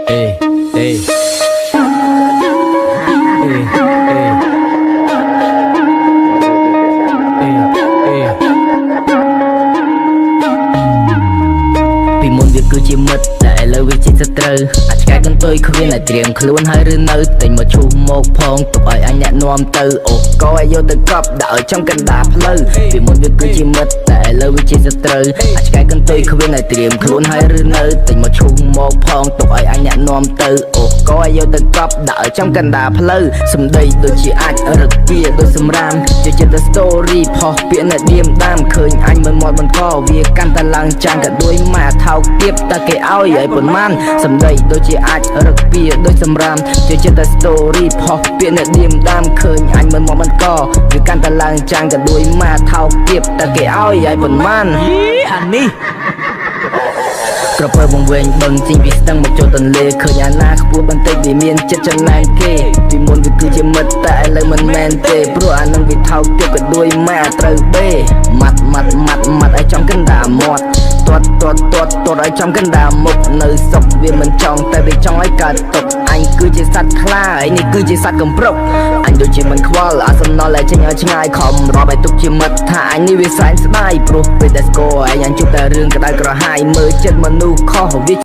Ê, ê, ê, ê, ê. Vì muốn việc cứ chỉ mất tại lời vì chỉ rất trừអាចឆ្កែកន្ទុយគ្មានតែត្រៀមខ្លួនហើយឬនៅតែមកឈូសមកផងទុកឲ្យអញអ្នកនាំទៅអូកឲ្យយកទៅកប់ដាក់ឲ្យចំកណ្ដាលផ្លូវពីមុនវាគឺជាមិត្តតែឥឡូវវាជាសត្រូវអាចឆ្កែកន្ទុយគ្មានតែត្រៀមខ្លួនហើយឬនៅតែមកឈូសមកផងទុកឲ្យអញអ្នកនាំទៅអូកឲ្យយកទៅកប់ដាក់ឲ្យចំកណ្ដាលផ្លូវសំដីដូចជាអាចរឹកពីដូចសម្រាមជាចិត្ត story ផុសពាក្យអ្នកឌៀមដាមឃើញអញមិនមាត់មិនកវាកាន់តែឡើងចាំងក៏ដូចម៉ាថោកទៀតតែគេឲ្យប៉ុន្មានសំដីដូចជាអាចរឹកពីដូចសម្រាមជាចិត្ត story ផុសពាក្យអ្នកឌៀមដាមឃើញអញមិនមាត់មិនកវាកាន់តែឡើងចាំងក៏ដូចម៉ាថោកទៀតតែគេឲ្យប៉ុន្មានអានេះក្រពើវងវែងបឹងជីងពីស្ទឹងមកចូលទន្លេឃើញអាណាខ្ពស់បន្តិចវាមានចិត្តចំណែងគេពីមុនវាគឺជាមិត្តតែឥឡូវមិនមែនទេព្រោះអានឹងវាថោកទៀតក៏ដូចម៉ែត្រូវបេម៉ាត់ឲ្យចំកណ្ដាលមាត់ទាត់ឲ្យចំកណ្ដាលមុខនៅសុកវាមិនចង់តែវាចង់ឲ្យកើតទុកអញគឺជាសត្វខ្លាឯនេះគឺជាសត្វកំប្រុកអញដូចជាមិនខ្វល់អាសំណល់តែចេញឲ្យឆ្ងាយខំរាប់ឲ្យទុកជាមិត្តថាអញនេះវាសែនស្ដាយព្រោះពេលតែស្គាល់ឯងអញជួបតែរឿងក្តៅក្រហាយមើលចិត្តមនុស្សខុសវា